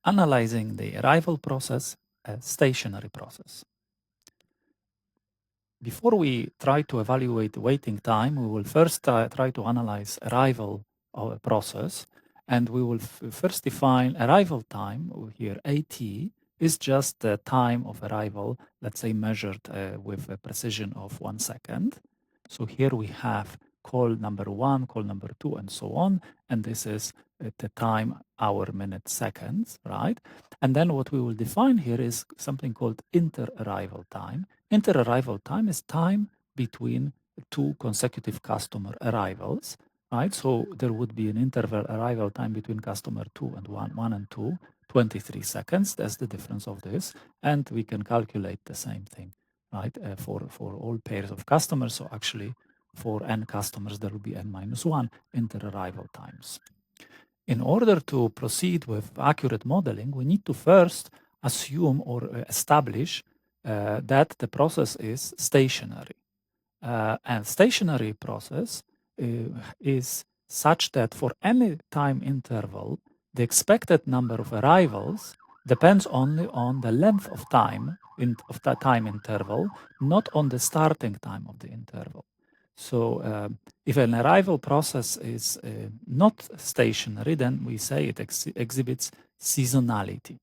analyzing the arrival process, a stationary process. Before we try to evaluate waiting time, we will first try to analyze arrival of a process, and we will first define arrival time. Here, AT is just the time of arrival, let's say measured with a precision of 1 second. So here we have call number 1, call number 2, and so on, and this is the time, hour, minute, seconds, right? And then what we will define here is something called inter-arrival time. Inter-arrival time is time between two consecutive customer arrivals, right? So there would be an interval arrival time between customer 2 and 1 and 2, 23 seconds. That's the difference of this. And we can calculate the same thing, right, for all pairs of customers. So actually, for n customers, there will be n minus 1 inter-arrival times. In order to proceed with accurate modeling, we need to first assume or establish that the process is stationary. And stationary process is such that for any time interval, the expected number of arrivals depends only on the length of time of that time interval, not on the starting time of the interval. So if an arrival process is not stationary, then we say it exhibits seasonality.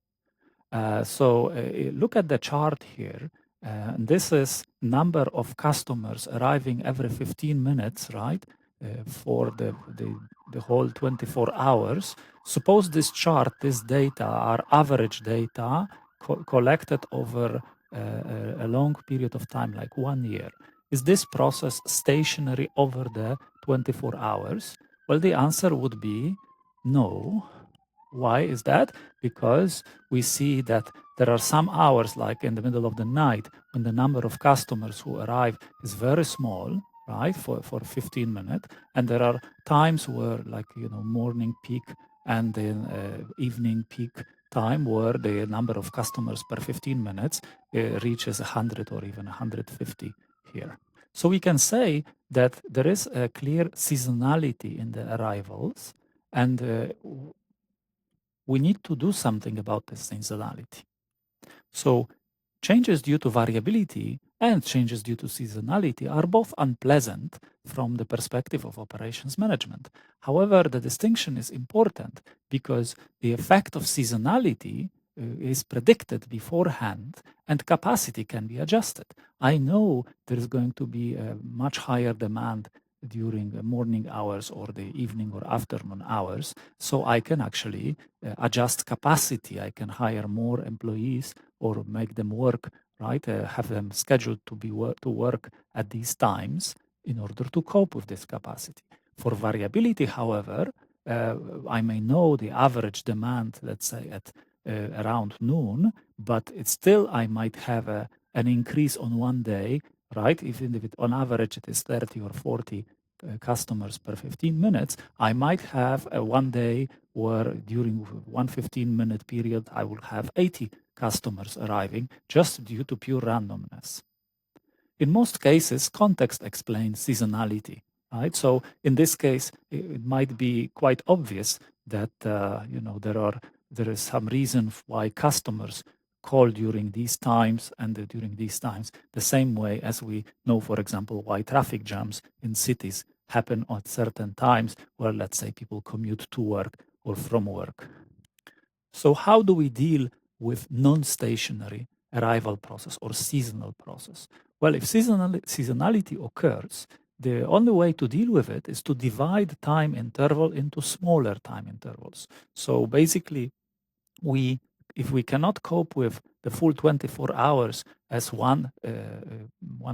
Look at the chart here. This is number of customers arriving every 15 minutes, right? For the whole 24 hours. Suppose this chart, this data are average data collected over a long period of time, like 1 year. Is this process stationary over the 24 hours? Well, the answer would be no. Why is that? Because we see that there are some hours, like in the middle of the night, when the number of customers who arrive is very small, right, for 15 minutes. And there are times where, like, morning peak and then evening peak time where the number of customers per 15 minutes reaches 100 or even 150 here. So we can say that there is a clear seasonality in the arrivals, and we need to do something about this seasonality. So changes due to variability and changes due to seasonality are both unpleasant from the perspective of operations management. However, the distinction is important because the effect of seasonality is predicted beforehand and capacity can be adjusted. I know there is going to be a much higher demand during the morning hours or the evening or afternoon hours, so I can actually adjust capacity. I can hire more employees or make them work, right? Have them scheduled to work at these times in order to cope with this capacity. For variability, however, I may know the average demand, let's say at around noon, but it's still I might have an increase on one day, right? Even if on average it is 30 or 40 customers per 15 minutes, I might have one day where during one 15-minute period, I will have 80 customers arriving just due to pure randomness. In most cases, context explains seasonality, right? So in this case, it might be quite obvious that there is some reason why customers call during these times and during these times, the same way as we know, for example, why traffic jams in cities happen at certain times where, let's say, people commute to work or from work. So how do we deal with non-stationary arrival process or seasonal process? Well, if seasonality occurs, the only way to deal with it is to divide time interval into smaller time intervals. So basically, if we cannot cope with the full 24 hours as one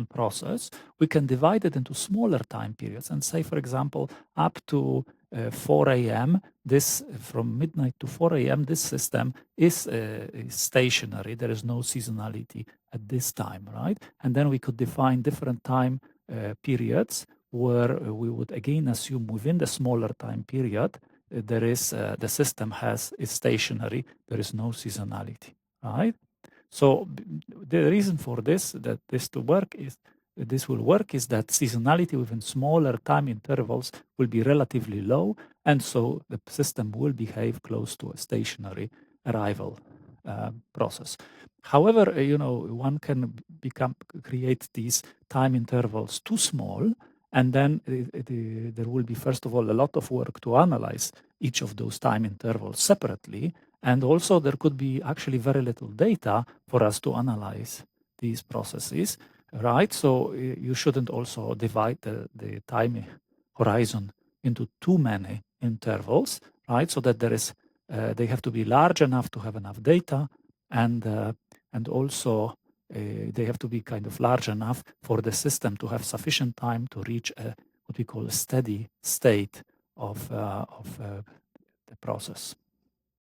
process, we can divide it into smaller time periods and say, for example, up to 4 a.m. This from midnight to 4 a.m. This system is stationary. There is no seasonality at this time, right? And then we could define different time periods where we would again assume within the smaller time period there is the system is stationary. There is no seasonality, right? So the reason for this will work is that seasonality within smaller time intervals will be relatively low, and so the system will behave close to a stationary arrival process. However, one can create these time intervals too small, and then there will be, first of all, a lot of work to analyze each of those time intervals separately, and also there could be actually very little data for us to analyze these processes, right? So you shouldn't also divide the time horizon into too many intervals, right? So that they have to be large enough to have enough data, and also they have to be kind of large enough for the system to have sufficient time to reach what we call a steady state of the process.